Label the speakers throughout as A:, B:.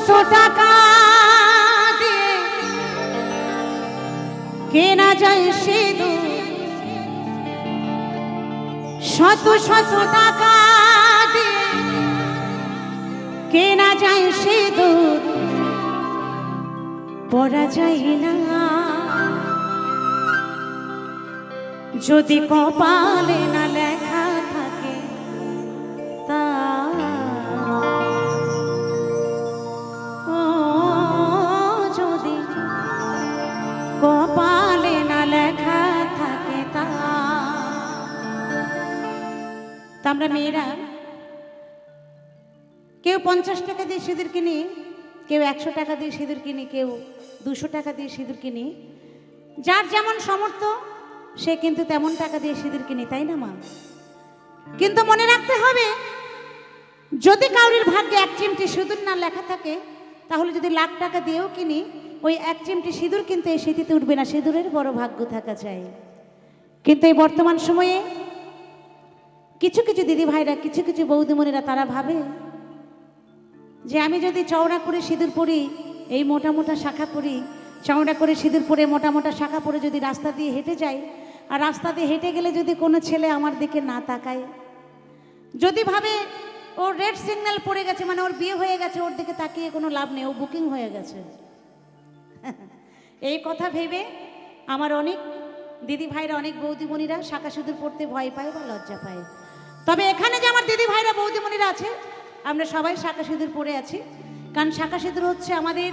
A: শত টাকা দিয়ে কেনা যায় সিঁদুর, শত শত টাকা দিয়ে কেনা যায় সিঁদুর, পরা যায় না যদি কপালে না লেখা থাকে তা। যদি কপালে না লেখা থাকে তা। আমরা মেয়েরা কেউ 50 টাকা দিয়ে সিঁদুর কিনি, কেউ 100 টাকা দিয়ে সিঁদুর কিনি, কেউ 200 টাকা দিয়ে সিঁদুর কিনি। যার যেমন সামর্থ্য সে কিন্তু তেমন টাকা দিয়ে সিঁদুর কিনি, তাই না মা? কিন্তু মনে রাখতে হবে, যদি কাউরির ভাগ্যে 1 চিমটি সিঁদুর না লেখা থাকে, তাহলে যদি লাখ টাকা দিয়েও কিনি, ওই 1 চিমটি সিঁদুর কিন্তু এই স্মৃতিতে উঠবে না। সিঁদুরের বড় ভাগ্য থাকা চাই। কিন্তু এই বর্তমান সময়ে কিছু কিছু দিদি ভাইরা, কিছু কিছু বৌদিমণিরা তারা ভাবে যে আমি যদি চওড়া করে সিঁদুর পরি, এই মোটা মোটা শাখা পরি, চওড়া করে সিঁদুর পরে মোটা মোটা শাখা পরে যদি রাস্তা দিয়ে হেঁটে যাই, আর রাস্তা দিয়ে হেঁটে গেলে যদি কোনো ছেলে আমার দিকে না তাকায়, যদি ভাবে ওর রেড সিগন্যাল পড়ে গেছে, মানে ওর বিয়ে হয়ে গেছে, ওর দিকে তাকিয়ে কোনো লাভ নেই, ও বুকিং হয়ে গেছে, এই কথা ভেবে আমার অনেক দিদি ভাইরা, অনেক বৌদিমণিরা শাখা সিঁদুর পড়তে ভয় পায় বা লজ্জা পায়। তবে এখানে যে আমার দিদি ভাইরা বৌদিমণিরা আছে, আমরা সবাই শাখা সিঁদুর পরে আছি, কারণ শাখা সিঁদুর হচ্ছে আমাদের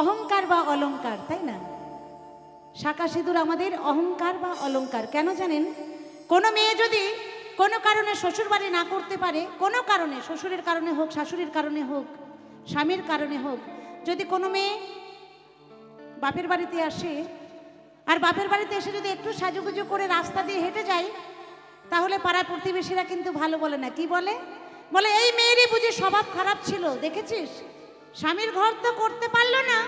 A: অহংকার বা অলংকার, তাই না? শাখা সিঁদুর আমাদের অহংকার বা অলংকার। কেন জানেন? কোনো মেয়ে যদি কোনো কারণে শ্বশুর বাড়ি না করতে পারে, কোনো কারণে, শ্বশুরের কারণে হোক, শাশুড়ির কারণে হোক, স্বামীর কারণে হোক, যদি কোনো মেয়ে বাপের বাড়িতে আসে, আর বাপের বাড়িতে এসে যদি একটু সাজুগুজু করে রাস্তা দিয়ে হেঁটে যায়, তাহলে পাড়া প্রতিবেশীরা কিন্তু ভালো বলে না। কি বলে? বলে এই মেয়েরই বুঝি স্বভাব খারাপ ছিল, দেখেছিস স্বামীর ঘর তো করতে পারলো না,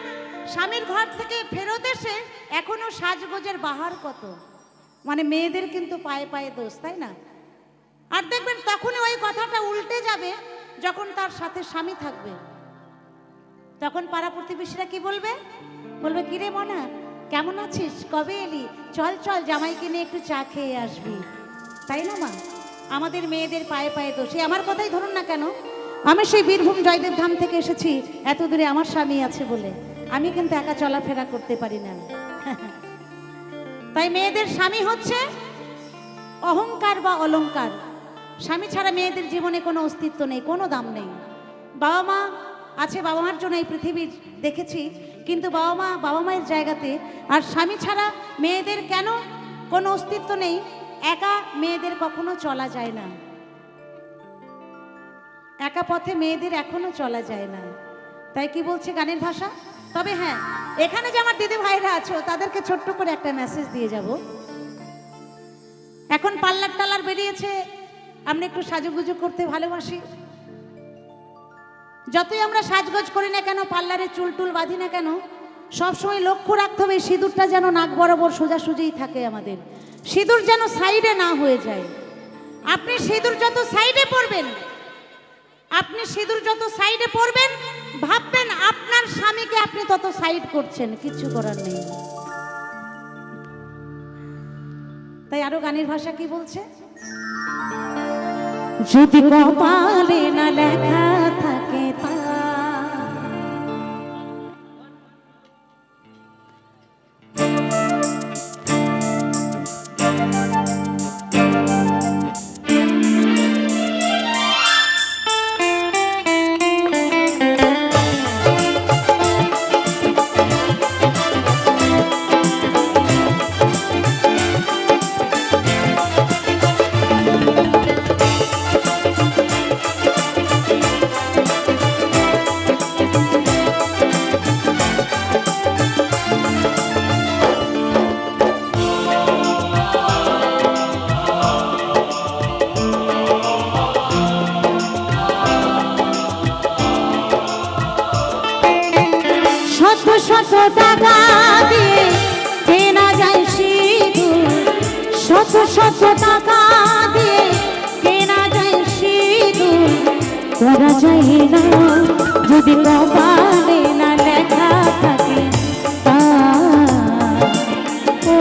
A: স্বামীর ঘর থেকে ফেরত এসে এখনো সাজগোজের বাহার কত। মানে মেয়েদের কিন্তু পায়ে পায়ে দোষ, তাই না? আর দেখবেন তখনই ওই কথাটা উল্টে যাবে যখন তার সাথে স্বামী থাকবে। তখন পাড়া প্রতিবেশীরা কি বলবে? বলবে কিরে মনা, কেমন আছিস, কবে এলি, চল চল জামাইকে নিয়ে একটু চা খেয়ে আসবি, তাই না মা? আমাদের মেয়েদের পায়ে পায়ে দোষে। আমার কথাই ধরুন না কেন, আমি সেই বীরভূম জয়দেব ধাম থেকে এসেছি, এত দূরে আমার স্বামী আছে বলে আমি কিন্তু একা চলাফেরা করতে পারি না। তাই মেয়েদের স্বামী হচ্ছে অহংকার বা অলংকার। স্বামী ছাড়া মেয়েদের জীবনে কোনো অস্তিত্ব নেই, কোনো দাম নেই। বাবা মা আছে, বাবা মার জন্য এই পৃথিবীর দেখেছি, কিন্তু বাবা মায়ের জায়গাতে। আর স্বামী ছাড়া মেয়েদের কেন কোনো অস্তিত্ব নেই? একা মেয়েদের কখনো চলা যায় না, একা পথে মেয়েদের এখনো চলা যায় না। তাই কি বলছে গানের ভাষা? তবে হ্যাঁ, এখানে যে আমার দিদি ভাইরা আছো তাদেরকে ছোট্ট করে একটা মেসেজ দিয়ে যাব। এখন পার্লার টালার বেরিয়েছে, আমরা একটু সাজুগুজু করতে ভালোবাসি। যতই আমরা সাজগোজ করি না কেন, পার্লারে চুল টুল বাঁধি না কেন, সবসময় লক্ষ্য রাখতে হবে সিঁদুরটা যেন নাক বরাবর সোজাসুজিই থাকে। আমাদের সিঁদুর যেন সাইডে না হয়ে যায়। আপনি সিঁদুর যত সাইডে পরবেন, আপনি সিঁদুর যত সাইডে পরবেন, ভাববেন আপনার স্বামীকে আপনি তত সাইড করছেন, কিছু করার নেই। তাই আরো গানের ভাষা কি বলছে? যদি কপালে না লেখা থাকে তা। শত টাকা দিয়ে কেনা যায় সিঁদুর, শত শত টাকা দিয়ে কেনা যায় সিঁদুর, করা যায় না যদি কপালে না লেখা থাকে তা, ও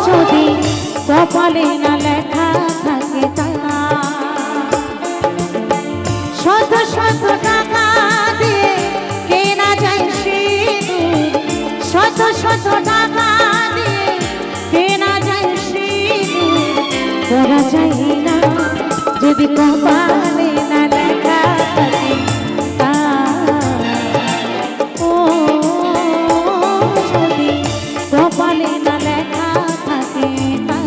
A: যদি কপালে না লেখা থাকে তা, শত শত টাকা দিয়ে কেনা যায় সিঁদুর, শত শত টাকা দিয়ে কেনা যায় সিঁদুর, করা যায় না যদি কপালে না লেখা থাকে তা, ও যদি কপালে না লেখা থাকে তা।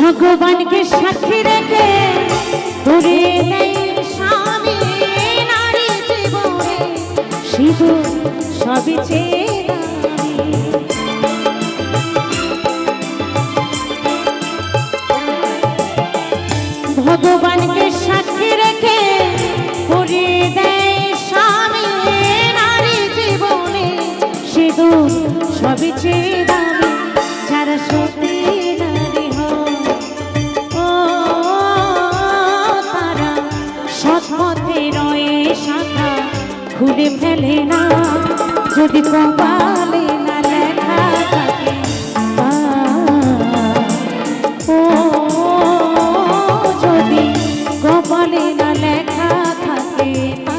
A: ভগবানকে সাক্ষী রেখে ধরে নেই স্বামী, নারী জীবনে সিঁদুর সবই চেয়ে দামি। ভগবানকে সাক্ষী রেখে ধরে দেয় স্বামী, নারী জীবনে সিঁদুর সবই চেয়ে দামি। যারা সত্যি নারী হয় ও তারা সৎপথে রয়ে শাখা খুলে ফেলে না যদি কপালে না লেখা থাকে তা, ও যদি কপালে না লেখা থাকে তা।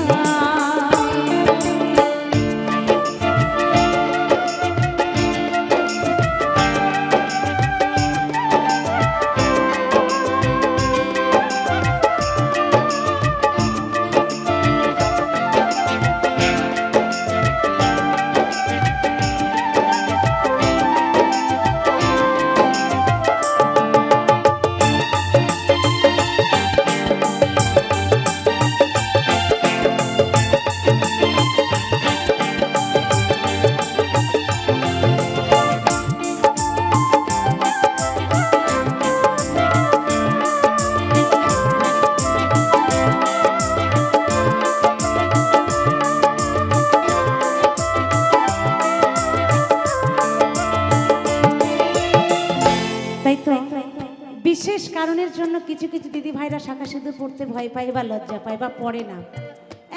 A: বিশেষ কারণের জন্য কিছু কিছু দিদি ভাইরা শাখা সিঁদুর পড়তে ভয় পায় বা লজ্জা পায় বা পড়ে না,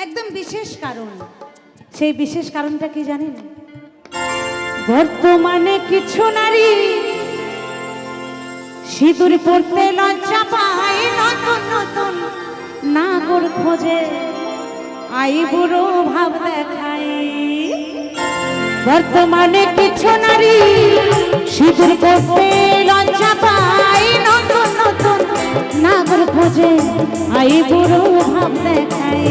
A: একদম বিশেষ কারণ। সেই বিশেষ কারণটা কি জানেন? বর্তমানে কিছু নারী সিঁদুর পড়তে লজ্জা পায়, নতুন নতুন নাগর খোঁজে আই বুড়ো ভাব দেখায়। বর্তমানে কিছু নারী সিঁদুর পড়তে লজ্জা পায়, নতুন নতুন নাগর খোঁজে আই বুড়ো ভাব দেখায়।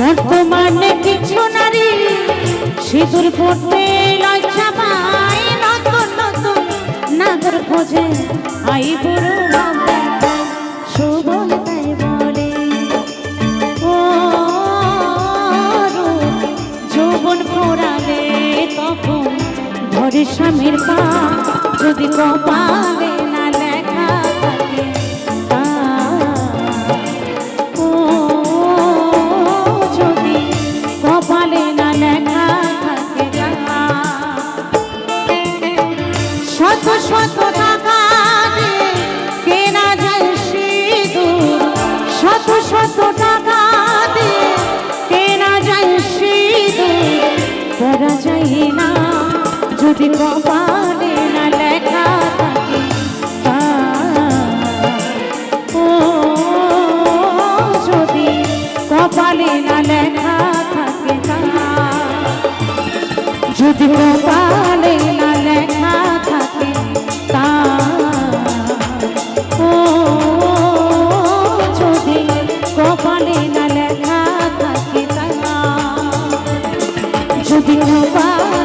A: বর্তমানে কিছু নারী সিঁদুর পড়তে লজ্জা পায়, নতুন নতুন নাগর খোঁজে আই বুড়ো ভাব দেখায়। শোভন তাই বলে ও যৌবন পোড়ালে তখন ঘরে স্বামীর পা, যদি কপালে না লেখা থাকে তা, ও যদি কপালে না লেখা থাকে তা। শত শত টাকা দিয়ে কেনা যায় সিঁদুর, শত শত টাকা দিয়ে কেনা যায় সিঁদুর, করা যায় না যদি কপালে না লেখা থাকে তা, ও যদি কপালে না লেখা থাকে তা, যদি কপালে না লেখা থাকে তা, ও দিন